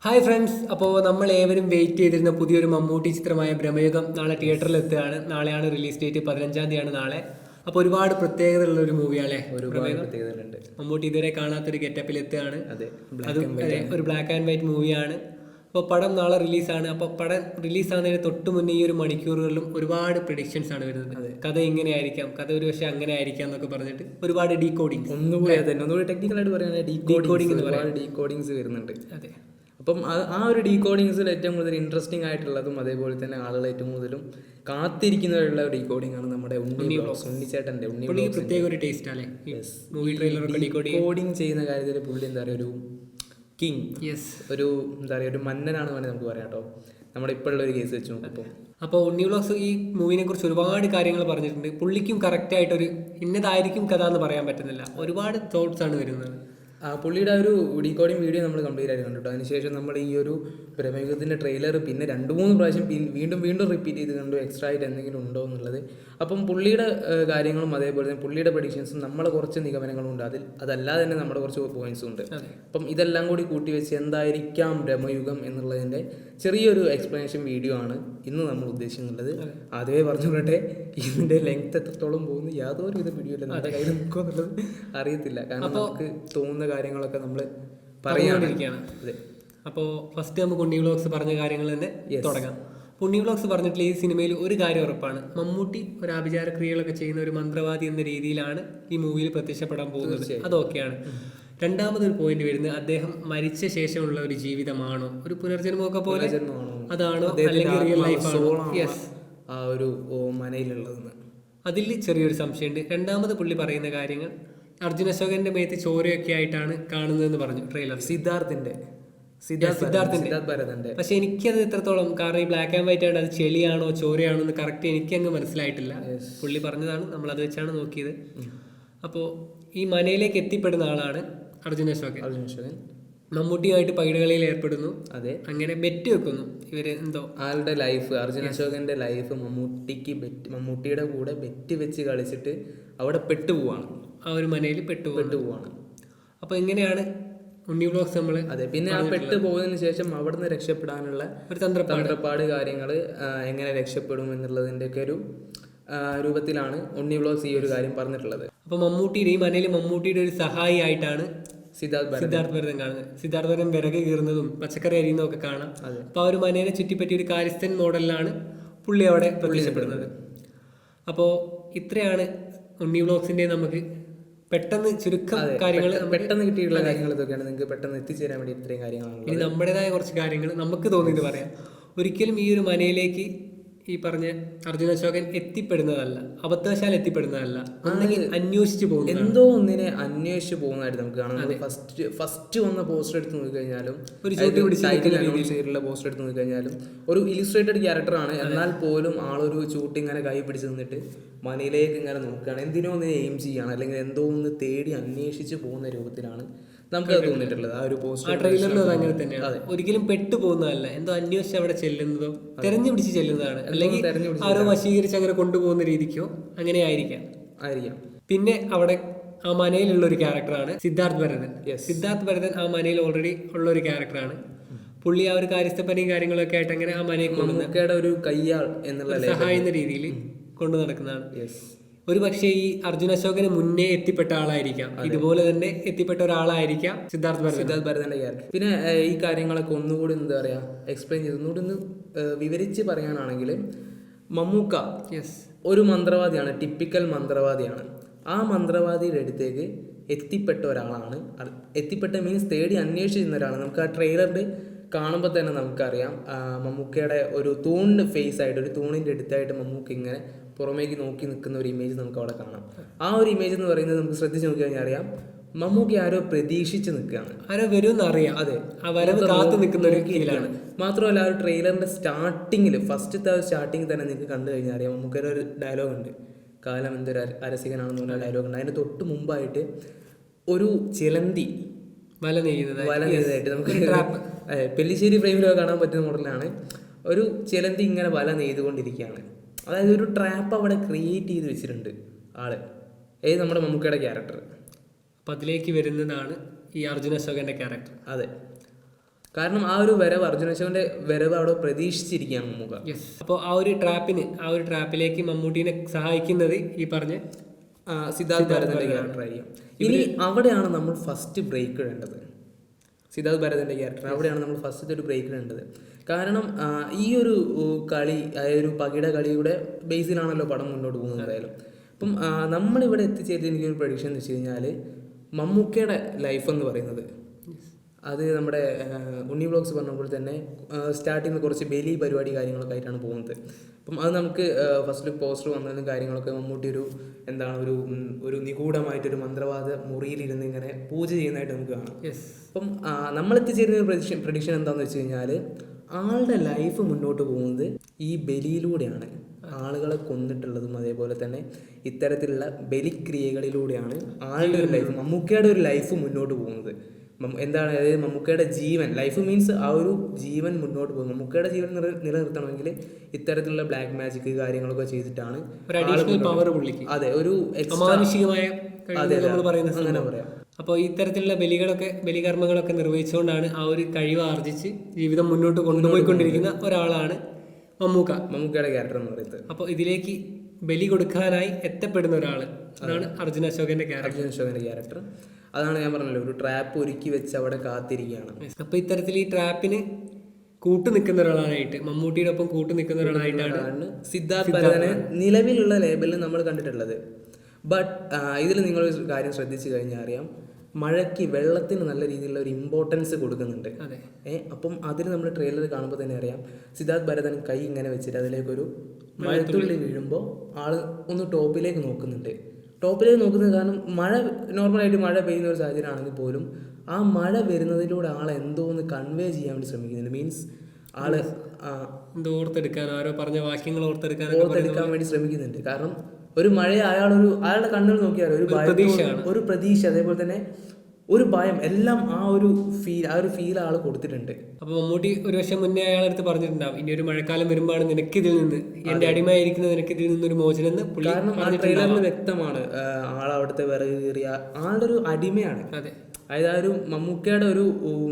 Hi friends, അപ്പോൾ നമ്മൾ ഏവരും വെയിറ്റ് ചെയ്തിരുന്ന പുതിയൊരു മമ്മൂട്ടി ചിത്രമായ ബ്രഹ്മയുഗം നാളെ തിയേറ്ററിൽ എത്തുകയാണ്. നാളെയാണ് റിലീസ് ഡേറ്റ്, 15-ാം തീയതിയാണ് നാളെ. അപ്പോൾ ഒരുപാട് പ്രത്യേകതയുള്ള ഒരു മൂവിയാണേ ബ്രഹ്മയുഗം. മമ്മൂട്ടി ഇതുവരെ കാണാത്തൊരു ഗെറ്റപ്പിൽ എത്തുകയാണ്. അതും ഒരു ബ്ലാക്ക് ആൻഡ് വൈറ്റ് മൂവിയാണ്. അപ്പോൾ പടം നാളെ റിലീസാണ്. അപ്പോൾ പടം റിലീസാകുന്നതിന് തൊട്ട് മുന്നേ ഈ ഒരു മണിക്കൂറുകളിലും ഒരുപാട് പ്രിഡിക്ഷൻസ് ആണ് വരുന്നത്. കഥ ഇങ്ങനെ ആയിരിക്കാം, കഥ ഒരു പക്ഷേ അങ്ങനെ ആയിരിക്കാം എന്നൊക്കെ പറഞ്ഞിട്ട് ഒരുപാട് ഡീകോഡിങ്, ഒന്നുകൂടി ടെക്നിക്കലായിട്ട് പറയുകയാണെങ്കിൽ ഡീകോഡിങ്സ് വരുന്നുണ്ട്. അതെ. അപ്പം ആ ഒരു ഡീകോഡിങ്സിൽ ഏറ്റവും കൂടുതൽ ഇൻട്രസ്റ്റിംഗ് ആയിട്ടുള്ളതും അതേപോലെ തന്നെ ആളുകൾ ഏറ്റവും കൂടുതലും കാത്തിരിക്കുന്നവരുള്ള ഡീകോഡിംഗ് ആണ് നമ്മുടെ ഉണ്ണിച്ചേട്ടൻ്റെ പ്രത്യേക ഒരു ടേസ്റ്റ് അല്ലേ മൂവി ട്രെയിലറൊക്കെ ഡീകോഡിങ് ചെയ്യുന്ന കാര്യത്തിൽ പുള്ളി എന്താ പറയുക, ഒരു കിങ്, ഒരു എന്താ പറയുക, ഒരു മന്നനാണ് വേണമെങ്കിൽ നമുക്ക് പറയാം കേട്ടോ, നമ്മുടെ ഇപ്പോഴുള്ള ഒരു കേസ് വെച്ച് നോക്കുമ്പോൾ. അപ്പോൾ ഉണ്ണി വ്ളോഗ്സ് ഈ മൂവിനെ കുറിച്ച് ഒരുപാട് കാര്യങ്ങൾ പറഞ്ഞിട്ടുണ്ട്. പുള്ളിക്കും കറക്റ്റായിട്ടൊരു ഇന്നതായിരിക്കും കഥ എന്ന് പറയാൻ പറ്റുന്നില്ല, ഒരുപാട് തോട്ട്സ് ആണ് വരുന്നത്. പുള്ളിയുടെ ഒരു ഡീകോഡിങ് വീഡിയോ നമ്മൾ കംപ്ലീറ്റ് ആയിട്ട് കണ്ടു. അതിനുശേഷം നമ്മൾ ഈ ഒരു ബ്രഹ്മയുഗത്തിൻ്റെ ട്രെയിലർ പിന്നെ 2-3 പ്രാവശ്യം വീണ്ടും റിപ്പീറ്റ് ചെയ്ത് കണ്ടു, എക്സ്ട്രാ ആയിട്ട് എന്തെങ്കിലും ഉണ്ടോ എന്നുള്ളത്. അപ്പം പുള്ളിയുടെ കാര്യങ്ങളും അതേപോലെ തന്നെ പുള്ളിയുടെ പ്രഡിക്ഷൻസും നമ്മളെ കുറച്ച് നിഗമനങ്ങളും ഉണ്ട്, അതല്ലാതെ തന്നെ നമ്മുടെ കുറച്ച് പോയിന്റ്സും ഉണ്ട്. അപ്പം ഇതെല്ലാം കൂടി കൂട്ടി വെച്ച് എന്തായിരിക്കാം ബ്രഹ്മയുഗം എന്നുള്ളതിൻ്റെ ചെറിയൊരു എക്സ്പ്ലനേഷൻ വീഡിയോ ആണ് ഇന്ന് നമ്മൾ ഉദ്ദേശിക്കുന്നുള്ളത്. ആദ്യമേ പറഞ്ഞുകൊള്ളട്ടെ, ഇതിൻ്റെ ലെങ്ത് എത്രത്തോളം പോകുന്നു യാതൊരു വിധ വീഡിയോ ഇല്ല, നമ്മുടെ കയ്യിൽ നിൽക്കുമോ എന്നുള്ളത് അറിയത്തില്ല. കാരണം നമുക്ക് തോന്നുന്ന കാര്യങ്ങളൊക്കെ നമ്മൾ പറയാണ്ടിരിക്കുകയാണ്. അപ്പോൾ ഫസ്റ്റ് നമുക്ക് ഉണ്ണി വ്ളോഗ്സ് പറഞ്ഞ കാര്യങ്ങൾ തന്നെ തുടങ്ങാം. ഉണ്ണി വ്ളോഗ്സ് പറഞ്ഞിട്ടുള്ള ഈ സിനിമയിൽ ഒരു കാര്യം ഉറപ്പാണ്, മമ്മൂട്ടി ഒരു ആഭിചാര ക്രിയകളൊക്കെ ചെയ്യുന്ന ഒരു മന്ത്രവാദി എന്ന രീതിയിലാണ് ഈ മൂവിയിൽ പ്രത്യക്ഷപ്പെടാൻ പോകുന്നത്. അതൊക്കെയാണ്. രണ്ടാമതൊരു പോയിന്റ് വരുന്നത്, അദ്ദേഹം മരിച്ച ശേഷമുള്ള ഒരു ജീവിതമാണോ, ഒരു പുനർജന്മമൊക്കെ പോലെ അതാണോ, അല്ലെങ്കിൽ റിയൽ ലൈഫാണോ? യെസ്, ആ ഒരു മനയിലുള്ളതെന്ന് അതിൽ ചെറിയൊരു സംശയമുണ്ട്. രണ്ടാമത് പുള്ളി പറയുന്ന കാര്യങ്ങൾ അർജുൻ അശോകന്റെ മേത്ത് ചോരയൊക്കെ ആയിട്ടാണ് കാണുന്നതെന്ന് പറഞ്ഞു ട്രെയിലർ. സിദ്ധാർത്ഥിന്റെ. പക്ഷെ എനിക്കത് എത്രത്തോളം, കാരണം ഈ ബ്ലാക്ക് ആൻഡ് വൈറ്റ് ആയിട്ട് അത് ചെളിയാണോ ചോരയാണോ എന്ന് കറക്റ്റ് എനിക്ക് അങ്ങ് മനസ്സിലായിട്ടില്ല. പുള്ളി പറഞ്ഞതാണ്, നമ്മൾ അത് വെച്ചാണ് നോക്കിയത്. അപ്പോൾ ഈ മനയിലേക്ക് എത്തിപ്പെടുന്ന ആളാണ് അർജുൻ അശോകൻ. മമ്മൂട്ടിയുമായിട്ട് പൈടകളിയിൽ ഏർപ്പെടുന്നു. അതെ, അങ്ങനെ ബെറ്റ് വെക്കുന്നു ഇവര്. എന്തോ ആളുടെ ലൈഫ്, അർജുൻ അശോകന്റെ ലൈഫ് മമ്മൂട്ടിയുടെ കൂടെ ബെറ്റ് വെച്ച് കളിച്ചിട്ട് അവിടെ പെട്ടുപോവാണ്, ആ ഒരു മനയിൽ പെട്ടുപോവാണ്. അപ്പൊ എങ്ങനെയാണ് ഉണ്ണി വ്ളോഗ്സ് നമ്മള്. അതെ, പിന്നെ ആ പെട്ട് പോയതിനു ശേഷം അവിടുന്ന് രക്ഷപ്പെടാനുള്ള ഒരു തന്ത്രപ്പാട് കാര്യങ്ങൾ എങ്ങനെ രക്ഷപ്പെടും എന്നുള്ളതിന്റെ ഒക്കെ ഒരു രൂപത്തിലാണ് ഉണ്ണി വ്ളോഗ്സ് ഈ ഒരു കാര്യം പറഞ്ഞിട്ടുള്ളത്. അപ്പൊ മമ്മൂട്ടിയുടെ ഈ മനയിൽ മമ്മൂട്ടിയുടെ ഒരു സഹായി ആയിട്ടാണ് സിദ്ധാർത്ഥ് ഭരതൻ കാണുന്നത്. സിദ്ധാർത്ഥ് ഭരതൻ വിറക് കീറുന്നതും പച്ചക്കറി അരിയുന്നതും ഒക്കെ കാണാം. അപ്പൊ ആ ഒരു മനേനെ ചുറ്റിപ്പറ്റി ഒരു കാര്യസ്ഥൻ മോഡലിലാണ് പുള്ളി അവിടെ പ്രത്യക്ഷപ്പെടുന്നത്. അപ്പോൾ ഇത്രയാണ് ഉണ്ണി വ്ളോഗ്സിന്റെ നമുക്ക് പെട്ടെന്ന് ചുരുക്കം കാര്യങ്ങൾ, പെട്ടെന്ന് കിട്ടിയിട്ടുള്ള കാര്യങ്ങൾ ഇതൊക്കെയാണ്. നിങ്ങൾക്ക് പെട്ടെന്ന് എത്തിച്ചേരാൻ വേണ്ടി ഇത്രയും കാര്യങ്ങളാണ്. ഇനി നമ്മുടേതായ കുറച്ച് കാര്യങ്ങൾ നമുക്ക് തോന്നിയിട്ട് പറയാം. ഒരിക്കലും ഈ ഒരു മനയിലേക്ക് ഈ പറഞ്ഞ അർജുൻ അശോകൻ എത്തിപ്പെടുന്നതല്ല, അബദ്ധവശാൽ എത്തിപ്പെടുന്നതല്ല, അന്വേഷിച്ച് പോകുന്നത്, എന്തോ ഒന്നിനെ അന്വേഷിച്ച് പോകുന്നതായിട്ട് നമുക്ക് കാണാം. ഫസ്റ്റ് വന്ന പോസ്റ്റർ എടുത്ത് നോക്കിക്കഴിഞ്ഞാലും, ഒരു ചെയ്തിട്ടുള്ള പോസ്റ്റർ എടുത്ത് നോക്കിക്കഴിഞ്ഞാലും ഒരു ഇലിസ്ട്രേറ്റഡ് ക്യാരക്ടറാണ്. എന്നാൽ പോലും ആളൊരു ചൂട്ടി ഇങ്ങനെ കൈ പിടിച്ച് നിന്നിട്ട് മനയിലേക്ക് ഇങ്ങനെ നോക്കുകയാണ്, എന്തിനോ ഒന്നിനെ എയിം ചെയ്യുകയാണ്, അല്ലെങ്കിൽ എന്തോ ഒന്ന് തേടി അന്വേഷിച്ച് പോകുന്ന രൂപത്തിലാണ് നമുക്ക് തോന്നിയിട്ടുള്ളത്. ആ ഒരു പോസ്റ്റർ ട്രെയിലറിലും അത് അങ്ങനെ തന്നെയാണ്. ഒരിക്കലും പെട്ടു പോകുന്നതല്ല, എന്തോ അന്വേഷിച്ച് അവിടെ ചെല്ലുന്നതോ തെരഞ്ഞു പിടിച്ച് ചെല്ലുന്നതാണ്, അല്ലെങ്കിൽ ആരോ വശീകരിച്ച് അങ്ങനെ കൊണ്ടുപോകുന്ന രീതിക്കോ അങ്ങനെ ആയിരിക്കാം. പിന്നെ അവിടെ ആ മനയിലുള്ള ഒരു ക്യാരക്ടറാണ് സിദ്ധാർത്ഥ് ഭരതൻ. സിദ്ധാർത്ഥ് ഭരതൻ ആ മനയിൽ ഓൾറെഡി ഉള്ള ഒരു ക്യാരക്ടറാണ്. പുള്ളി ആ ഒരു കാര്യസ്ഥപ്പനിയും കാര്യങ്ങളൊക്കെ ആയിട്ട് അങ്ങനെ ആ മനയെ കൊണ്ടുവന്ന ഒരു കയ്യാൾ എന്നുള്ള സഹായ രീതിയിൽ കൊണ്ടു നടക്കുന്നതാണ്. ഒരു പക്ഷേ ഈ അർജുൻ അശോകന് മുന്നേ എത്തിപ്പെട്ട ആളായിരിക്കാം, ഇതുപോലെ തന്നെ എത്തിപ്പെട്ട ഒരാളായിരിക്കാം സിദ്ധാർത്ഥ് ഭരതന്റെ ക്യാരക്ടർ. പിന്നെ ഈ കാര്യങ്ങളൊക്കെ ഒന്നുകൂടി എന്താ പറയാ എക്സ്പ്ലെയിൻ ചെയ്ത് ഒന്നുകൂടി ഒന്ന് വിവരിച്ച് പറയാനാണെങ്കിൽ, മമ്മൂക്ക ഒരു മന്ത്രവാദിയാണ്, ടിപ്പിക്കൽ മന്ത്രവാദിയാണ്. ആ മന്ത്രവാദിയുടെ അടുത്തേക്ക് എത്തിപ്പെട്ട ഒരാളാണ്. എത്തിപ്പെട്ട മീൻസ് തേടി അന്വേഷിച്ചിരുന്ന ഒരാളാണ്. നമുക്ക് ആ ട്രെയിലറിൽ കാണുമ്പോൾ തന്നെ നമുക്കറിയാം, മമ്മൂക്കയുടെ ഒരു തൂണിന് ഫേസ് ആയിട്ട്, ഒരു തൂണിൻ്റെ അടുത്തായിട്ട് മമ്മൂക്ക ഇങ്ങനെ പുറമേക്ക് നോക്കി നിൽക്കുന്ന ഒരു ഇമേജ് നമുക്ക് അവിടെ കാണാം. ആ ഒരു ഇമേജ് എന്ന് പറയുന്നത് നമുക്ക് ശ്രദ്ധിച്ച് നോക്കി കഴിഞ്ഞാൽ അറിയാം, മമ്മൂക്കി ആരോ പ്രതീക്ഷിച്ച് നിൽക്കുകയാണ്, ആരോ വരുമെന്ന് അറിയാം. അതെ, കാത്തു നിൽക്കുന്ന ഒരു ഫീലാണ്. മാത്രമല്ല ആ ഒരു ട്രെയിലറിന്റെ സ്റ്റാർട്ടിങ്ങിൽ, ഫസ്റ്റത്തെ സ്റ്റാർട്ടിങ് തന്നെ നിങ്ങൾക്ക് കണ്ടു കഴിഞ്ഞാൽ അറിയാം, മമ്മൂക്കൊരു ഒരു ഡയലോഗ് ഉണ്ട്, കാലം എന്തൊരു അരസികനാണെന്ന് പറഞ്ഞ ഡയലോഗ് ഉണ്ട്. അതിൻ്റെ തൊട്ട് മുമ്പായിട്ട് ഒരു ചിലന്തി വല നെയ്തായിട്ട് നമുക്ക് പെല്ലിശ്ശേരി ഫ്രെയിമിലൊക്കെ കാണാൻ പറ്റുന്ന മോഡലാണ്. ഒരു ചിലന്തി ഇങ്ങനെ വല നെയ്തുകൊണ്ടിരിക്കുകയാണ്. അതായത് ഒരു ട്രാപ്പ് അവിടെ ക്രിയേറ്റ് ചെയ്ത് വെച്ചിട്ടുണ്ട് ആള്, നമ്മുടെ മമ്മൂക്കയുടെ ക്യാരക്ടർ. അപ്പം അതിലേക്ക് വരുന്നതാണ് ഈ അർജുൻ അശോകന്റെ ക്യാരക്ടർ. അതെ, കാരണം ആ ഒരു വരവ്, അർജുൻ അശോകന്റെ വരവ് അവിടെ പ്രതീക്ഷിച്ചിരിക്കുകയാണ് മമ്മൂക്ക. യെസ്. അപ്പോൾ ആ ഒരു ട്രാപ്പിലേക്ക് മമ്മൂട്ടീനെ സഹായിക്കുന്നത് ഈ പറഞ്ഞ സിദ്ധാർത്ഥ് ഭരതന്റെ ക്യാരക്ടറായിരിക്കും. ഇനി അവിടെയാണ് നമ്മൾ ഫസ്റ്റ് ബ്രേക്ക് ഇടേണ്ടത്. സിദ്ധാർത്ഥ് ഭരതന്റെ ക്യാരക്ടർ അവിടെയാണ് നമ്മൾ ഫസ്റ്റ് ഒരു ബ്രേക്ക് ഇടേണ്ടത്. കാരണം ഈ ഒരു കളി, അതായത് ഒരു പകിട കളിയുടെ ബേസിലാണല്ലോ പടം മുന്നോട്ട് പോകുന്നത് എന്തായാലും. അപ്പം നമ്മളിവിടെ എത്തിച്ചേർത്ത് എനിക്കൊരു പ്രഡിക്ഷൻ എന്ന് വെച്ച് കഴിഞ്ഞാൽ മമ്മൂക്കയുടെ ലൈഫ് എന്ന് പറയുന്നത് അത് നമ്മുടെ ഉണ്ണി വ്ളോഗ്സ് പറഞ്ഞ പോലെ തന്നെ സ്റ്റാർട്ടിങ്ങിൽ കുറച്ച് ബലി പരിപാടി കാര്യങ്ങളൊക്കെ ആയിട്ടാണ് പോകുന്നത്. അപ്പം അത് നമുക്ക് ഫസ്റ്റ് ലുക്ക് പോസ്റ്റർ വന്നതും കാര്യങ്ങളൊക്കെ മമ്മൂട്ടി ഒരു നിഗൂഢമായിട്ടൊരു മന്ത്രവാദ മുറിയിലിരുന്ന് ഇങ്ങനെ പൂജ ചെയ്യുന്നതായിട്ട് നമുക്ക് കാണാം. അപ്പം നമ്മൾ എത്തിച്ചേരുന്ന പ്രഡിക്ഷൻ എന്താണെന്ന് വെച്ച് കഴിഞ്ഞാൽ ആളുടെ ലൈഫ് മുന്നോട്ട് പോകുന്നത് ഈ ബലിയിലൂടെയാണ്. ആളുകളെ കൊന്നിട്ടുള്ളതും അതേപോലെ തന്നെ ഇത്തരത്തിലുള്ള ബലിക്രിയകളിലൂടെയാണ് ആളുടെ ഒരു ലൈഫ്, മമ്മൂക്കയുടെ ഒരു ലൈഫ് മുന്നോട്ട് പോകുന്നത്. എന്താണ്, അതായത് മമ്മൂക്കയുടെ ജീവൻ, ലൈഫ് മീൻസ് ആ ഒരു ജീവൻ മുന്നോട്ട് പോകും. മമ്മൂക്കയുടെ ജീവൻ നിലനിർത്തണമെങ്കിൽ ഇത്തരത്തിലുള്ള ബ്ലാക്ക് മാജിക് കാര്യങ്ങളൊക്കെ ചെയ്തിട്ടാണ്. അതെ, ഒരു അങ്ങനെ പറയാം. അപ്പോൾ ഇത്തരത്തിലുള്ള ബലികർമ്മങ്ങളൊക്കെ നിർവഹിച്ചുകൊണ്ടാണ് ആ ഒരു കഴിവ് ആർജിച്ച് ജീവിതം മുന്നോട്ട് കൊണ്ടുപോയിക്കൊണ്ടിരിക്കുന്ന ഒരാളാണ് മമ്മൂക്കയുടെ ക്യാരക്ടർ എന്ന് പറയുന്നത്. അപ്പോൾ ഇതിലേക്ക് ബലി കൊടുക്കാനായി എത്തപ്പെടുന്ന ഒരാൾ അതാണ് അർജുൻ അശോകന്റെ ക്യാരക്ടർ. അതാണ് ഞാൻ പറഞ്ഞല്ലോ, ഒരു ട്രാപ്പ് ഒരുക്കി വെച്ച് അവിടെ കാത്തിരിക്കുകയാണ്. അപ്പോൾ ഇത്തരത്തിൽ ഈ ട്രാപ്പിന് നിൽക്കുന്ന ഒരാളായിട്ട്, മമ്മൂട്ടിയുടെ ഒപ്പം നിൽക്കുന്ന ഒരാളായിട്ടാണ് സിദ്ധാർത്ഥ് ഭരതനെ നിലവിലുള്ള ലേബലിൽ നമ്മൾ കണ്ടിട്ടുള്ളത്. ബട്ട് ഇതിൽ നിങ്ങളൊരു കാര്യം ശ്രദ്ധിച്ചു കഴിഞ്ഞാൽ അറിയാം, മഴയ്ക്ക് വെള്ളത്തിന് നല്ല രീതിയിലുള്ള ഒരു ഇമ്പോർട്ടൻസ് കൊടുക്കുന്നുണ്ട്. അപ്പം അതിൽ നമ്മൾ ട്രെയിലർ കാണുമ്പോൾ തന്നെ അറിയാം, സിദ്ധാർത്ഥ് ഭരതൻ കൈ ഇങ്ങനെ വെച്ചിട്ട് അതിലേക്കൊരു മഴത്തുള്ളി വീഴുമ്പോൾ ആൾ ഒന്ന് ടോപ്പിലേക്ക് നോക്കുന്നുണ്ട്. കാരണം നോർമലായിട്ട് മഴ പെയ്യുന്ന ഒരു സാഹചര്യം ആണെങ്കിൽ പോലും ആ മഴ വരുന്നതിലൂടെ ആളെ എന്തോ ഒന്ന് കൺവേ ചെയ്യാൻ വേണ്ടി ശ്രമിക്കുന്നുണ്ട്. മീൻസ് ആള് ഓർത്തെടുക്കാൻ വേണ്ടി ശ്രമിക്കുന്നുണ്ട്. കാരണം ഒരു മഴ അയാളുടെ കണ്ണുകൾ നോക്കിയാൽ ഒരു പ്രതീക്ഷ, അതേപോലെ തന്നെ ഒരു ഭയം, എല്ലാം ആ ഒരു ഫീൽ ആൾ കൊടുത്തിട്ടുണ്ട്. അപ്പൊ മമ്മൂട്ടി ഒരു വർഷം മുന്നേ അയാളടുത്ത് പറഞ്ഞിട്ടുണ്ടാവും, ഇനി ഒരു മഴക്കാലം വരുമ്പോഴാണ് നിനക്കിതിൽ നിന്ന്, എന്റെ അടിമയായിരിക്കുന്ന നിനക്കിതിൽ നിന്നൊരു മോചനം. കാരണം ആ ട്രെയിലറിൽ വ്യക്തമാണ് ആളവിടുത്തെ വിറക് കീറിയ ആളുടെ ഒരു അടിമയാണ്. അതായത് ആ ഒരു മമ്മൂക്കയുടെ ഒരു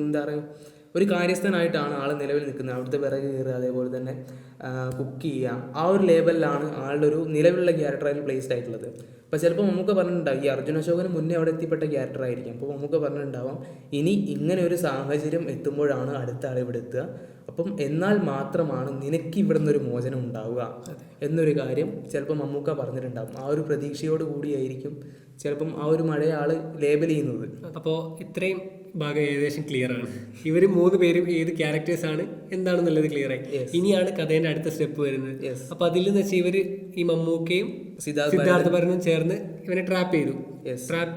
എന്താ പറയുക, ഒരു കാര്യസ്ഥനായിട്ടാണ് ആൾ നിലവിൽ നിൽക്കുന്നത്. അവിടുത്തെ വിറക് കീറുക, അതേപോലെ തന്നെ കുക്ക് ചെയ്യുക, ആ ഒരു ലേബലിലാണ് ആളുടെ ഒരു നിലവിലുള്ള ക്യാരക്ടറായി പ്ലേസ്ഡ് ആയിട്ടുള്ളത്. അപ്പോൾ ചിലപ്പോൾ മമ്മൂക്ക പറഞ്ഞിട്ടുണ്ടാവും, ഈ അർജുൻ അശോകന് മുന്നേ അവിടെ എത്തിപ്പെട്ട ക്യാരക്ടറായിരിക്കും. അപ്പോൾ മമ്മൂക്ക പറഞ്ഞിട്ടുണ്ടാവാം, ഇനി ഇങ്ങനെ ഒരു സാഹചര്യം എത്തുമ്പോഴാണ് അടുത്ത ആൾ ഇവിടെ എത്തുക, അപ്പം എന്നാൽ മാത്രമാണ് നിനക്ക് ഇവിടെ നിന്നൊരു മോചനം ഉണ്ടാവുക എന്നൊരു കാര്യം ചിലപ്പോൾ മമ്മൂക്ക പറഞ്ഞിട്ടുണ്ടാവും. ആ ഒരു പ്രതീക്ഷയോട് കൂടിയായിരിക്കും ചിലപ്പം ആ ഒരു മഴയെ ആൾ ലേബൽ ചെയ്യുന്നത്. അപ്പോൾ ഇത്രയും ഭാഗം ഏകദേശം ക്ലിയർ ആണ്. ഇവർ 3 പേരും ഏത് ക്യാരക്ടേഴ്സാണ് എന്താണെന്നുള്ളത് ക്ലിയർ ആയി. ഇനിയാണ് കഥേന്റെ അടുത്ത സ്റ്റെപ്പ് വരുന്നത്. അപ്പോൾ അതിൽ നിന്ന് വെച്ചാൽ ഇവർ ഈ മമ്മൂക്കയും സിദ്ധാർത്ഥ് ഭരതനും ചേർന്ന് ഇവനെ ട്രാപ്പ്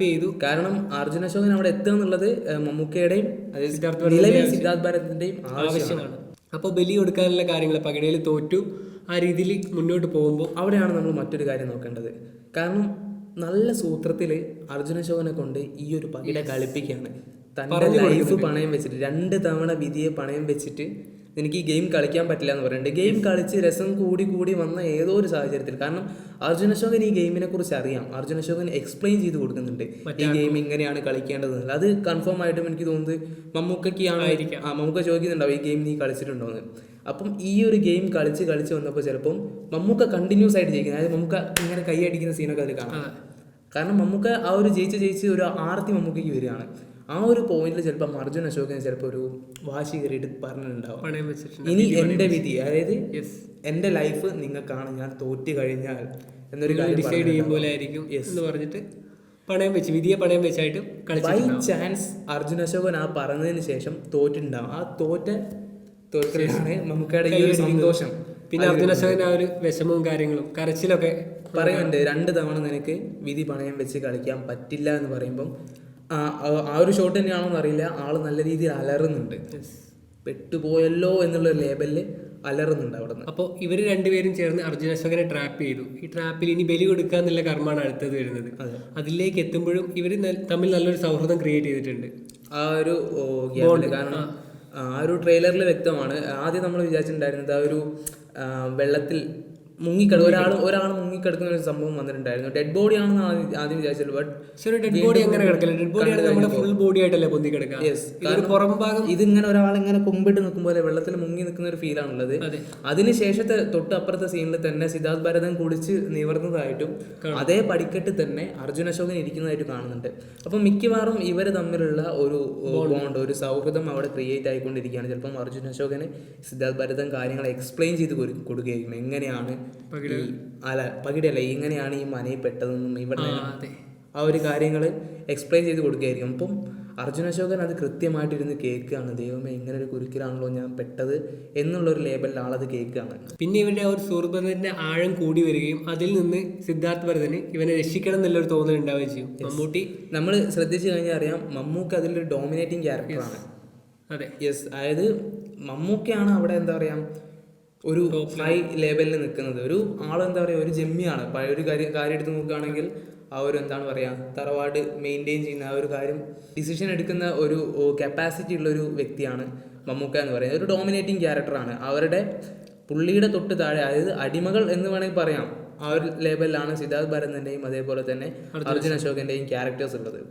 ചെയ്തു. കാരണം അർജുൻ അശോകൻ അവിടെ എത്തുക എന്നുള്ളത് മമ്മൂക്കയുടെയും സിദ്ധാർത്ഥ് ഭരതന്റെയും ആവശ്യമാണ്. അപ്പോൾ ബലി കൊടുക്കാനുള്ള കാര്യങ്ങൾ പകിടയിൽ തോറ്റു ആ രീതിയിൽ മുന്നോട്ട് പോകുമ്പോൾ അവിടെയാണ് നമ്മൾ മറ്റൊരു കാര്യം നോക്കേണ്ടത്. കാരണം നല്ല സൂത്രത്തിൽ അർജുൻ അശോകനെ കൊണ്ട് ഈ ഒരു പകിട കളിപ്പിക്കുകയാണ്. തൻ്റെ ലൈഫ് പണയം വെച്ചിട്ട് 2 തവണ വിധിയെ പണയം വെച്ചിട്ട് എനിക്ക് ഈ ഗെയിം കളിക്കാൻ പറ്റില്ല എന്ന് പറയുന്നുണ്ട്. ഗെയിം കളിച്ച് രസം കൂടി വന്ന ഏതോ ഒരു സാഹചര്യത്തിൽ, കാരണം അർജുൻ അശോകൻ ഈ ഗെയിമിനെ കുറിച്ച് അറിയാം, അർജുൻ അശോകൻ എക്സ്പ്ലെയിൻ ചെയ്ത് കൊടുക്കുന്നുണ്ട് ഈ ഗെയിം ഇങ്ങനെയാണ് കളിക്കേണ്ടത്. അത് കൺഫേം ആയിട്ടും എനിക്ക് തോന്നുന്നത് മമ്മൂക്കയ്ക്കാണ്. മമ്മൂക്ക ചോദിക്കുന്നുണ്ടാവും, ഈ ഗെയിം നീ കളിച്ചിട്ടുണ്ടോ എന്ന്. അപ്പം ഈ ഒരു ഗെയിം കളിച്ച് വന്നപ്പോൾ ചിലപ്പം മമ്മൂക്ക കണ്ടിന്യൂസ് ആയിട്ട് ജയിക്കുന്നത്, അതായത് മമ്മൂക്ക ഇങ്ങനെ കൈ അടിക്കുന്ന സീനൊക്കെ അതിൽ കാണാം. കാരണം മമ്മൂക്ക ആ ഒരു ജയിച്ച് ഒരു ആർത്തി മമ്മൂക്കയ്ക്ക് വരികയാണ്. ആ ഒരു പോയിന്റിൽ ചിലപ്പോൾ അർജുൻ അശോകന് ചിലപ്പോൾ ഒരു വാശി കയറിയിട്ട് പറഞ്ഞിട്ടുണ്ടാവും, ഇനി എൻ്റെ വിധി, അതായത് എൻ്റെ ലൈഫ് നിങ്ങൾക്കാണ്, ഞാൻ തോറ്റ് കഴിഞ്ഞാൽ എന്നൊരു കാര്യം ഡിസൈഡ് ചെയ്യുമ്പോൾ ആയിരിക്കും എന്ന് പറഞ്ഞിട്ട് വിധിയെ പണയം വെച്ചായിട്ട് ബൈ ചാൻസ് അർജുൻ അശോകൻ ആ പറഞ്ഞതിന് ശേഷം തോറ്റിട്ടുണ്ടാവും. ആ തോറ്റലാണ് മമ്മൂക്കയുടെ ഈ ഒരു സന്തോഷം. പിന്നെ അർജുൻ അശോകന്റെ ആ ഒരു വിഷമവും കാര്യങ്ങളും കരച്ചിലൊക്കെ പറയുന്നുണ്ട്. 2 തവണ നിനക്ക് വിധി പണയം വെച്ച് കളിക്കാൻ പറ്റില്ല എന്ന് പറയുമ്പം ആ ഒരു ഷോട്ട് തന്നെയാണോ എന്നറിയില്ല, ആള് നല്ല രീതിയിൽ അലറുന്നുണ്ട്, പെട്ടുപോയല്ലോ എന്നുള്ളൊരു ലേബലിൽ അലറുന്നുണ്ട് അവിടെ നിന്ന്. അപ്പോൾ ഇവർ 2 പേരും ചേർന്ന് അർജുൻ അശോകനെ ട്രാപ്പ് ചെയ്തു. ഈ ട്രാപ്പിൽ ഇനി ബലി കൊടുക്കുക എന്നുള്ള കർമ്മമാണ് അടുത്തത് വരുന്നത്. അതിലേക്ക് എത്തുമ്പോഴും ഇവർ തമ്മിൽ നല്ലൊരു സൗഹൃദം ക്രിയേറ്റ് ചെയ്തിട്ടുണ്ട്. ആ ഒരു കാരണം ആ ഒരു ട്രെയിലറിൽ വ്യക്തമാണ്. ആദ്യം നമ്മൾ വിചാരിച്ചിട്ടുണ്ടായിരുന്നത് ആ ഒരു വെള്ളത്തിൽ ഒരാൾ മുങ്ങിക്കിടക്കുന്ന ഒരു സംഭവം വന്നിട്ടുണ്ടായിരുന്നു. ഡെഡ് ബോഡി ആണെന്ന് ആദ്യം വിചാരിച്ചത്. ബട്ട് ഡെഡ് ബോഡി അങ്ങനെ കിടക്കില്ല. ഡെഡ് ബോഡി ആണ് നമ്മുടെ ഫുൾ ബോഡി ആയിട്ടല്ലേ പൊന്തി കിടക്കുക. പുറം ഭാഗം ഇതിങ്ങനെ ഒരാളിങ്ങനെ കുമ്പിട്ട് നിൽക്കും പോലെ വെള്ളത്തിൽ മുങ്ങി നിൽക്കുന്ന ഒരു ഫീലാണുള്ളത്. അതിനുശേഷത്തെ തൊട്ട് അപ്പുറത്തെ സീനിൽ തന്നെ സിദ്ധാർത്ഥ് ഭരതൻ കുടിച്ച് നിവർന്നതായിട്ടും അതേ പടിക്കെട്ട് തന്നെ അർജുൻ അശോകൻ ഇരിക്കുന്നതായിട്ട് കാണുന്നുണ്ട്. അപ്പം മിക്കവാറും ഇവർ തമ്മിലുള്ള ഒരു ബോണ്ട്, ഒരു സൗഹൃദം അവിടെ ക്രിയേറ്റ് ആയിക്കൊണ്ടിരിക്കുകയാണ്. ചിലപ്പം അർജുൻ അശോകന് സിദ്ധാർത്ഥ് ഭരതൻ കാര്യങ്ങൾ എക്സ്പ്ലെയിൻ ചെയ്ത് കൊടുക്കുകയായിരിക്കും. എങ്ങനെയാണ് പകിടല്ല ഇങ്ങനെയാണ് ഈ മനയിൽ പെട്ടതെന്നും ഇവിടെ ആ ഒരു കാര്യങ്ങൾ എക്സ്പ്ലെയിൻ ചെയ്ത് കൊടുക്കുകയായിരിക്കും. അപ്പം അർജുൻ അശോകൻ അത് കൃത്യമായിട്ടിരുന്ന് കേൾക്കുകയാണ്. ദൈവമേ, ഇങ്ങനെ ഒരു കുരുക്കിലാണല്ലോ ഞാൻ പെട്ടത് എന്നുള്ളൊരു ലേബലിൽ ആളത് കേൾക്കുകയാണ്. പിന്നെ ഇവന്റെ ആ ഒരു സുഹൃത്തിന്റെ ആഴം കൂടി വരികയും അതിൽ നിന്ന് സിദ്ധാർത്ഥ് ഭരതന് ഇവനെ രക്ഷിക്കണം എന്നുള്ളൊരു തോന്നൽ ഉണ്ടാവുകയും ചെയ്യും. മമ്മൂട്ടി നമ്മൾ ശ്രദ്ധിച്ചു കഴിഞ്ഞാൽ അറിയാം, മമ്മൂക്ക് അതിലൊരു ഡോമിനേറ്റിംഗ് ക്യാരക്ടറാണ്. അതെ, യെസ്. അതായത് മമ്മൂക്കയാണ് അവിടെ എന്താ പറയാ ഒരു ഹൈ ലെവലിൽ നിൽക്കുന്നത്. ഒരു ആളെന്താ പറയുക, ഒരു ജെമ്മിയാണ്. പഴയ ഒരു കാര്യം എടുത്ത് നോക്കുകയാണെങ്കിൽ ആ ഒരു എന്താണ് പറയുക, തറവാട് മെയിൻറ്റെയിൻ ചെയ്യുന്ന ആ ഒരു കാര്യം ഡിസിഷൻ എടുക്കുന്ന ഒരു കപ്പാസിറ്റി ഉള്ളൊരു വ്യക്തിയാണ് മമ്മൂക്ക എന്ന് പറയുന്നത്. ഒരു ഡോമിനേറ്റിംഗ് ക്യാരക്ടറാണ്. പുള്ളിയുടെ തൊട്ട് താഴെ, അതായത് അടിമകൾ എന്ന് വേണമെങ്കിൽ പറയാം, ആ ഒരു ലെവലിലാണ് സിദ്ധാർത്ഥ് ഭരതൻ്റെയും അതേപോലെ തന്നെ അർജുൻ അശോകൻ്റെയും ക്യാരക്ടേഴ്സ് ഉള്ളത്.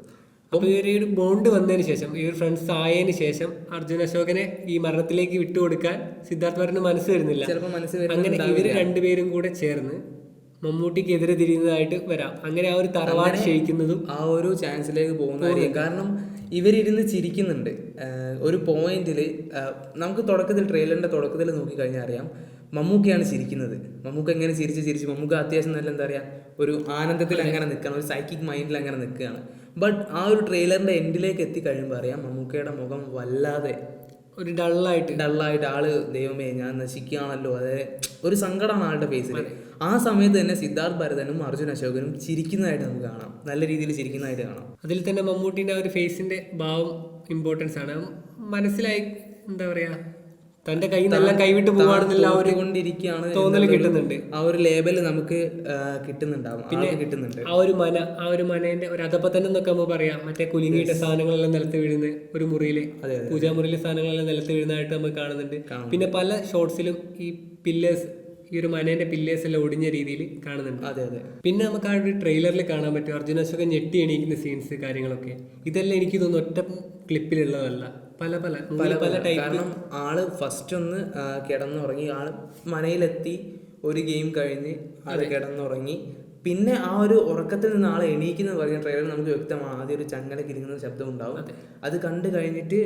അപ്പോൾ ഈ ഒരു ബോണ്ട് വന്നതിന് ശേഷം, ഈ ഒരു ഫ്രണ്ട്സ് ആയതിനു ശേഷം അർജുൻ അശോകനെ ഈ മരണത്തിലേക്ക് വിട്ടുകൊടുക്കാൻ സിദ്ധാർത്ഥ് ഭരതന് മനസ്സ് വരുന്നില്ല. ചിലപ്പോൾ അങ്ങനെ ഇവർ രണ്ടുപേരും കൂടെ ചേർന്ന് മമ്മൂട്ടിക്ക് എതിരെ തിരിയുന്നതായിട്ട് വരാം. അങ്ങനെ ആ ഒരു തറവാട് ക്ഷയിക്കുന്നതും ആ ഒരു ചാൻസിലേക്ക് പോകുന്നതായിരിക്കും. കാരണം ഇവരിരുന്ന് ചിരിക്കുന്നുണ്ട് ഒരു പോയിന്റിൽ. നമുക്ക് തുടക്കത്തിൽ ട്രെയിലറിന്റെ തുടക്കത്തിൽ നോക്കിക്കഴിഞ്ഞാൽ അറിയാം, മമ്മൂക്കയാണ് ചിരിക്കുന്നത്. മമ്മൂക്ക എങ്ങനെ ചിരിച്ച് മമ്മൂക്ക അത്യാവശ്യം നല്ല എന്താ പറയുക, ഒരു ആനന്ദത്തിൽ അങ്ങനെ നിൽക്കുകയാണ്, ഒരു സൈക്കിക് മൈൻഡിൽ അങ്ങനെ നിൽക്കുകയാണ്. ബട്ട് ആ ഒരു ട്രെയിലറിന്റെ എൻഡിലേക്ക് എത്തിക്കഴിയുമ്പോൾ അറിയാം, മമ്മൂക്കയുടെ മുഖം വല്ലാതെ ഒരു ഡള്ളായിട്ട് ആള് ദൈവമേ ഞാൻ നശിക്കുകയാണല്ലോ, അതെ ഒരു സങ്കടമാണ് ആളുടെ ഫേസിൽ. ആ സമയത്ത് തന്നെ സിദ്ധാർത്ഥ് ഭരതനും അർജുൻ അശോകനും ചിരിക്കുന്നതായിട്ട് നമുക്ക് കാണാം, നല്ല രീതിയിൽ ചിരിക്കുന്നതായിട്ട് കാണാം. അതിൽ തന്നെ മമ്മൂട്ടിന്റെ ആ ഒരു ഫേസിന്റെ ഭാവം ഇമ്പോർട്ടൻസ് ആണ്. മനസ്സിലായി എന്താ പറയാ, തന്റെ കൈ നല്ല കൈവിട്ട് പോവാണെന്നില്ല കൊണ്ടിരിക്കുകയാണ് തോന്നൽ കിട്ടുന്നുണ്ട്. ആ ഒരു ലേബല് നമുക്ക് കിട്ടുന്നുണ്ടാവും. പിന്നെ കിട്ടുന്നുണ്ട് ആ ഒരു മനേന്റെ ഒരു അധപ്പതനം എന്നൊക്കെ നമുക്ക് പറയാം. മറ്റേ കുലുങ്ങിയിട്ട സാധനങ്ങളെല്ലാം നിലത്ത് വീഴുന്ന ഒരു മുറിയില്, പൂജാമുറിയിലെ സാധനങ്ങളെല്ലാം നിലത്ത് വീഴുന്നതായിട്ട് നമുക്ക് കാണുന്നുണ്ട്. പിന്നെ പല ഷോട്ട്സിലും ഈ പില്ലേഴ്സ്, ഈ ഒരു മനേന്റെ പില്ലേഴ്സ് എല്ലാം ഒടിഞ്ഞ രീതിയിൽ കാണുന്നുണ്ട്. അതെ അതെ. പിന്നെ നമുക്ക് ആ ഒരു ട്രെയിലറിൽ കാണാൻ പറ്റും അർജുൻ അശോകൻ ഞെട്ടി എണീക്കുന്ന സീൻസ്, കാര്യങ്ങളൊക്കെ. ഇതെല്ലാം എനിക്ക് തോന്നുന്നു ഒറ്റ ക്ലിപ്പിലുള്ളതല്ല, പല ടൈപ്പ്. കാരണം ആള് ഫസ്റ്റ് ഒന്ന് കിടന്നുറങ്ങി, ആള് മനയിലെത്തി, ഒരു ഗെയിം കഴിഞ്ഞ് ആള് കിടന്നുറങ്ങി. പിന്നെ ആ ഒരു ഉറക്കത്തിൽ നിന്ന് ആളെ എണീക്കുന്നത് പറയുന്ന ട്രെയിലർ നമുക്ക് വ്യക്തമാണ്. ആദ്യം ഒരു ചങ്ങല കിരിങ്ങുന്ന ശബ്ദം ഉണ്ടാവും. അത് കണ്ടു കഴിഞ്ഞിട്ട്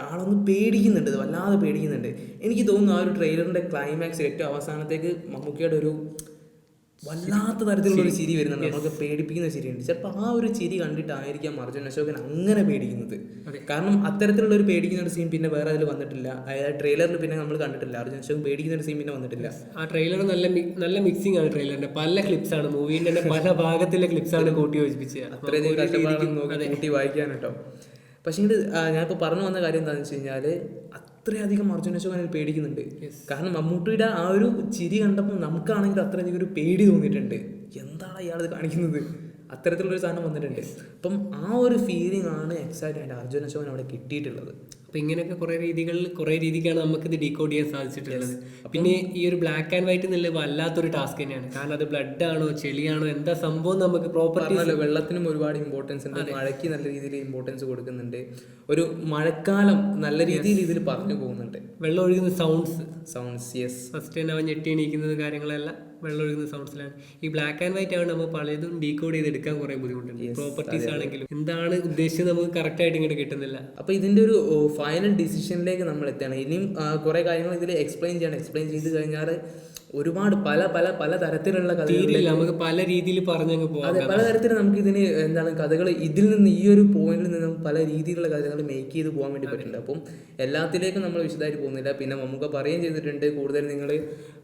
ആളൊന്ന് പേടിക്കുന്നുണ്ട്, വല്ലാതെ പേടിക്കുന്നുണ്ട്. എനിക്ക് തോന്നുന്നു ആ ഒരു ട്രെയിലറിന്റെ ക്ലൈമാക്സ് ഏറ്റവും അവസാനത്തേക്ക് മമ്മൂക്കയുടെ ഒരു വല്ലാത്ത തരത്തിലുള്ള ഒരു ചിരി വരുന്നുണ്ട്, നമുക്ക് പേടിപ്പിക്കുന്ന ചിരിയുണ്ട്. ചിലപ്പോൾ ആ ഒരു ചിരി കണ്ടിട്ടായിരിക്കാം അർജുൻ അശോകൻ അങ്ങനെ പേടിക്കുന്നത്. കാരണം അത്തരത്തിലുള്ള ഒരു പേടിക്കുന്ന ഒരു സീൻ പിന്നെ വേറെ അതിൽ വന്നിട്ടില്ല. അതായത് ട്രെയിലറിൽ പിന്നെ നമ്മൾ കണ്ടിട്ടില്ല, അർജുൻ അശോകൻ പേടിക്കുന്ന ഒരു സീൻ പിന്നെ വന്നിട്ടില്ല. ആ ട്രെയിലർ നല്ല മിക്സിംഗ് ആണ്. ട്രെയിലറിന്റെ പല ക്ലിപ്സ് ആണ്, മൂവീന്റെ തന്നെ പല ഭാഗത്തിലെ ക്ലിപ്സ് ആണ് കൂട്ടി യോജിപ്പിച്ചത്. അത്രയധികം കഷ്ടപ്പാടാണ് കൂട്ടി വായിക്കാൻ കേട്ടോ. പക്ഷേ ഞാനിപ്പോൾ പറഞ്ഞു വന്ന കാര്യം എന്താണെന്ന് വെച്ച് കഴിഞ്ഞാൽ, അത്രയധികം അർജുൻ അശോകൻ പേടിക്കുന്നുണ്ട്. കാരണം മമ്മൂട്ടിയുടെ ആ ഒരു ചിരി കണ്ടപ്പോൾ നമുക്കാണെങ്കിൽ അത്രയധികം ഒരു പേടി തോന്നിയിട്ടുണ്ട്. എന്താണ് ഇയാളത് കാണിക്കുന്നത്, അത്തരത്തിലുള്ളൊരു സാധനം വന്നിട്ടുണ്ട്. അപ്പം ആ ഒരു ഫീലിംഗ് ആണ് എക്സാക്റ്റ് ആയിട്ട് അർജുൻ അശോകൻ അവിടെ കിട്ടിയിട്ടുള്ളത്. അപ്പം ഇങ്ങനെയൊക്കെ കുറേ രീതിക്കാണ് നമുക്കിത് ഡീകോഡ് ചെയ്യാൻ സാധിച്ചിട്ടുള്ളത്. പിന്നെ ഈ ഒരു ബ്ലാക്ക് ആൻഡ് വൈറ്റ് എന്നുള്ളത് വല്ലാത്തൊരു ടാസ്ക് തന്നെയാണ്. കാരണം അത് ബ്ലഡ് ആണോ ചെളിയാണോ എന്താ സംഭവം നമുക്ക് പ്രോപ്പർട്ടി. വെള്ളത്തിനും ഒരുപാട് ഇമ്പോർട്ടൻസ് ഉണ്ട്, മഴയ്ക്ക് നല്ല രീതിയിൽ ഇമ്പോർട്ടൻസ് കൊടുക്കുന്നുണ്ട്. ഒരു മഴക്കാലം നല്ല രീതിയിൽ ഇതിൽ പറഞ്ഞു പോകുന്നുണ്ട്. വെള്ളം ഒഴുകുന്ന സൗണ്ട്സ് യെസ്. ഫസ്റ്റ് തന്നെ അവൻ ഞെട്ടി എണീക്കുന്നത് കാര്യങ്ങളെല്ലാം വെള്ളം ഒഴുകുന്ന സൗണ്ട്സിലാണ്. ഈ ബ്ലാക്ക് ആൻഡ് വൈറ്റ് ആണ് നമ്മൾ പലതും ഡീകോഡ് ചെയ്തെടുക്കാൻ കുറേ ബുദ്ധിമുട്ടുണ്ട്. പ്രോപ്പർട്ടീസ് ആണെങ്കിലും എന്താണ് ഉദ്ദേശിച്ചത് നമുക്ക് കറക്റ്റ് ആയിട്ട് ഇങ്ങോട്ട് കിട്ടുന്നില്ല. അപ്പോൾ ഇതിൻ്റെ ഒരു ഫൈനൽ ഡിസിഷനിലേക്ക് നമ്മൾ എത്തുകയാണ്. ഇനിയും കുറേ കാര്യങ്ങൾ ഇതിൽ എക്സ്പ്ലെയിൻ ചെയ്ത് കഴിഞ്ഞാൽ ഒരുപാട് പല തരത്തിലുള്ള കഥകളില്ല, നമുക്ക് പല രീതിയിൽ പറഞ്ഞങ്ങ് പോകാം. അതെ, പലതരത്തിൽ നമുക്ക് ഇതിന് എന്താണ് കഥകൾ ഇതിൽ നിന്ന് ഈ ഒരു പോയിന്റിൽ നിന്ന് പല രീതിയിലുള്ള കഥകൾ മേക്ക് ചെയ്ത് പോകാൻ വേണ്ടി പറ്റുന്നുണ്ട്. അപ്പം എല്ലാത്തിലേക്കും നമ്മൾ വിശദമായിട്ട് പോകുന്നില്ല. പിന്നെ നമുക്ക് പറയുകയും ചെയ്തിട്ടുണ്ട്, കൂടുതൽ നിങ്ങൾ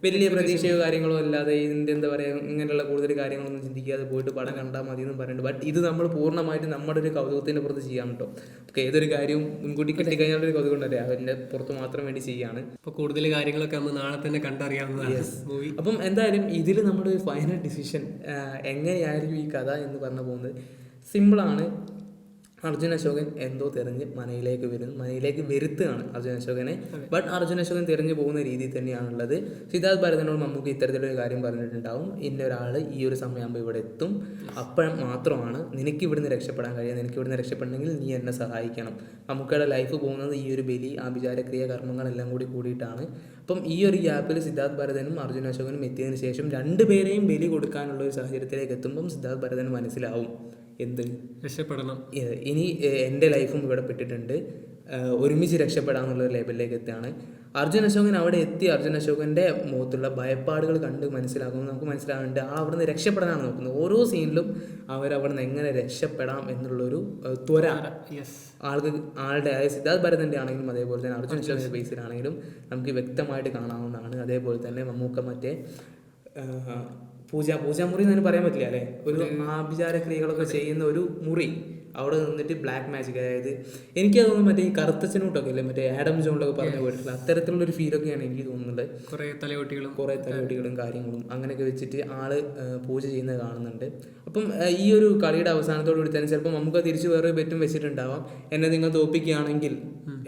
വലിയ പ്രതീക്ഷയോ കാര്യങ്ങളോ അല്ലാതെ ഇതിൻ്റെ എന്താ പറയുക ഇങ്ങനെയുള്ള കൂടുതൽ കാര്യങ്ങളൊന്നും ചിന്തിക്കാതെ പോയിട്ട് പടം കണ്ടാൽ മതി എന്ന് പറയുന്നുണ്ട്. ബട്ട് ഇത് നമ്മൾ പൂർണ്ണമായിട്ട് നമ്മുടെ ഒരു കൗതുകത്തിൻ്റെ പുറത്ത് ചെയ്യാൻ കേട്ടോ. അപ്പോൾ ഏതൊരു കാര്യവും മുൻകൂട്ടി കിട്ടിക്കഴിഞ്ഞാൽ ഒരു കൗതുകം ഉണ്ടല്ലേ, അതിൻ്റെ പുറത്ത് മാത്രം വേണ്ടി ചെയ്യാണ്. അപ്പോൾ കൂടുതൽ കാര്യങ്ങളൊക്കെ നമ്മൾ നാളെ തന്നെ കണ്ടറിയാവുന്നതാണ്. അപ്പം എന്തായാലും ഇതിൽ നമ്മുടെ ഒരു ഫൈനൽ ഡിസിഷൻ എങ്ങനെയായിരിക്കും ഈ കഥ എന്ന് പറഞ്ഞു പോകുന്നത് സിമ്പിളാണ്. അർജുൻ അശോകൻ എന്തോ തിരഞ്ഞ് മനയിലേക്ക് വരുന്നു, മനയിലേക്ക് വരുത്തുകയാണ് അർജുൻ അശോകനെ. ബട്ട് അർജുൻ അശോകൻ തിരഞ്ഞു പോകുന്ന രീതിയിൽ തന്നെയാണുള്ളത്. സിദ്ധാർത്ഥ് ഭരതനോട് മമ്മൂക്ക് ഇത്തരത്തിലൊരു കാര്യം പറഞ്ഞിട്ടുണ്ടാവും, ഇന്ന ഒരാൾ ഈ ഒരു സമയമാകുമ്പോൾ ഇവിടെ എത്തും, അപ്പോൾ മാത്രമാണ് നിനക്ക് ഇവിടുന്ന് രക്ഷപ്പെടാൻ കഴിയുക, നിനക്ക് ഇവിടുന്ന് രക്ഷപ്പെടണമെങ്കിൽ നീ എന്നെ സഹായിക്കണം. മമ്മൂക്കയുടെ ലൈഫ് പോകുന്നത് ഈ ഒരു ബലി, ആഭിചാരക്രിയ, കർമ്മങ്ങളെല്ലാം കൂടിയിട്ടാണ്. അപ്പം ഈ ഒരു ഗ്യാപ്പിൽ സിദ്ധാർത്ഥ് ഭരതനും അർജുൻ അശോകനും എത്തിയതിനു ശേഷം രണ്ടുപേരെയും ബലി കൊടുക്കാനുള്ള ഒരു സാഹചര്യത്തിലേക്ക് എത്തുമ്പം സിദ്ധാർത്ഥ് ഭരതന് മനസ്സിലാവും എന്ത് രക്ഷപ്പെടണം, ഇനി എൻ്റെ ലൈഫും ഇവിടെ പെട്ടിട്ടുണ്ട്, ഒരുമിച്ച് രക്ഷപ്പെടാമെന്നുള്ളൊരു ലെവലിലേക്ക് എത്തുകയാണ്. അർജുൻ അശോകൻ അവിടെ എത്തി അർജുൻ അശോകൻ്റെ മുഖത്തുള്ള ഭയപ്പാടുകൾ കണ്ട് മനസ്സിലാകുമ്പോൾ നമുക്ക് മനസ്സിലാകുന്നുണ്ട് അവിടുന്ന് രക്ഷപ്പെടാനാണ് നോക്കുന്നത്. ഓരോ സീനിലും അവരവിടുന്ന് എങ്ങനെ രക്ഷപ്പെടാം എന്നുള്ളൊരു ത്വര ആളുടെ സിദ്ധാർത്ഥ് ഭരതൻ്റെ ആണെങ്കിലും അതേപോലെ തന്നെ അർജുൻ അശോകൻ്റെ ബേസിലാണെങ്കിലും നമുക്ക് വ്യക്തമായിട്ട് കാണാവുന്നതാണ്. അതേപോലെ തന്നെ മമ്മൂക്ക മറ്റേ പൂജാമുറി എന്ന് പറയാൻ പറ്റില്ല അല്ലേ, ഒരു ആഭിചാരക്രിയകളൊക്കെ ചെയ്യുന്ന ഒരു മുറി, അവിടെ നിന്നിട്ട് ബ്ലാക്ക് മാജിക്, അതായത് എനിക്ക് തോന്നുന്നു മറ്റേ ഈ കറുത്തച്ഛനോട്ടൊക്കെ അല്ലേ മറ്റേ ആഡം ജോണിലൊക്കെ പറഞ്ഞു പോയിട്ടുള്ള അത്തരത്തിലുള്ളൊരു ഫീലൊക്കെയാണ് എനിക്ക് തോന്നുന്നത്. കുറേ തലയോട്ടികളും കാര്യങ്ങളും അങ്ങനെയൊക്കെ വെച്ചിട്ട് ആള് പൂജ ചെയ്യുന്നത് കാണുന്നുണ്ട്. അപ്പം ഈ ഒരു കളിയുടെ അവസാനത്തോട് കൂടി തന്നെ ചിലപ്പോൾ നമുക്ക് തിരിച്ച് വേറെ ബെറ്റും വെച്ചിട്ടുണ്ടാവാം, എന്നെ നിങ്ങൾ തോൽപ്പിക്കുകയാണെങ്കിൽ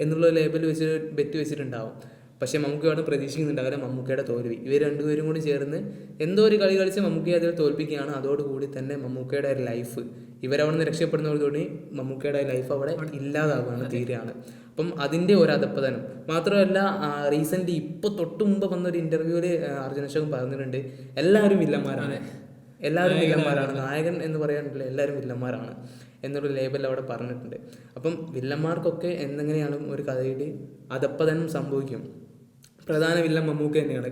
എന്നുള്ള ലേബൽ വെച്ച് ബെറ്റ് വെച്ചിട്ടുണ്ടാവും. പക്ഷേ മമ്മൂക്ക അവിടെ പ്രതീക്ഷിക്കുന്നുണ്ടാവില്ല മമ്മൂക്കയുടെ തോൽവി. ഇവർ രണ്ടുപേരും കൂടി ചേർന്ന് എന്തോ ഒരു കളി കളിച്ച് മമ്മൂക്കയെ അതിൽ തോൽപ്പിക്കുകയാണ്. അതോടുകൂടി തന്നെ മമ്മൂക്കയുടെ ഒരു ലൈഫ്, ഇവരവിടെ നിന്ന് രക്ഷപ്പെടുന്നതോടുകൂടി മമ്മൂക്കയുടെ ലൈഫ് അവിടെ ഇല്ലാതാവുകയാണ്, തീരെയാണ്. അപ്പം അതിൻ്റെ ഒരു അധപ്പതനം മാത്രമല്ല, റീസെൻ്റ് ഇപ്പോൾ തൊട്ട് മുമ്പ് വന്നൊരു ഇൻ്റർവ്യൂവിൽ അർജുൻ അശോകൻ പറഞ്ഞിട്ടുണ്ട് എല്ലാവരും വില്ലന്മാരാണ്, നായകൻ എന്ന് പറയാനുള്ള എല്ലാവരും വില്ലന്മാരാണ് എന്നൊരു ലേബൽ അവിടെ പറഞ്ഞിട്ടുണ്ട്. അപ്പം വില്ലന്മാർക്കൊക്കെ എന്തെങ്ങനെയാണ് ഒരു കഥയിൽ അധപ്പതനം സംഭവിക്കും. പ്രധാന വില്ലൻ മമ്മൂക്ക തന്നെയാണ്.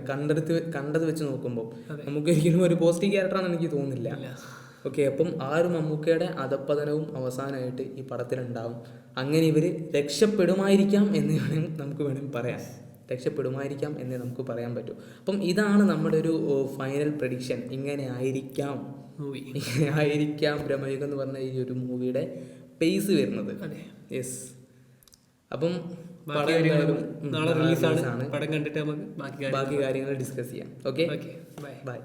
കണ്ടത് വെച്ച് നോക്കുമ്പോൾ മമ്മൂക്ക ഒരിക്കലും ഒരു പോസിറ്റീവ് ക്യാരക്ടറാണെന്ന് എനിക്ക് തോന്നുന്നില്ല. ഓക്കെ, അപ്പം ആ ഒരു മമ്മൂക്കയുടെ അധപ്പതനവും അവസാനമായിട്ട് ഈ പടത്തിലുണ്ടാവും. അങ്ങനെ ഇവർ രക്ഷപ്പെടുമായിരിക്കാം എന്ന് നമുക്ക് രക്ഷപ്പെടുമായിരിക്കാം എന്നേ നമുക്ക് പറയാൻ പറ്റൂ. അപ്പം ഇതാണ് നമ്മുടെ ഒരു ഫൈനൽ പ്രഡിക്ഷൻ. ഇങ്ങനെ ആയിരിക്കാം ബ്രഹ്മയുഗം എന്ന് പറഞ്ഞ ഈ ഒരു മൂവിയുടെ പേസ് വരുന്നത്. യെസ്, അപ്പം നാളെ റിലീസാണ്. പടം കണ്ടിട്ട് നമുക്ക് ബാക്കി കാര്യങ്ങൾ ഡിസ്കസ് ചെയ്യാം. Okay, by.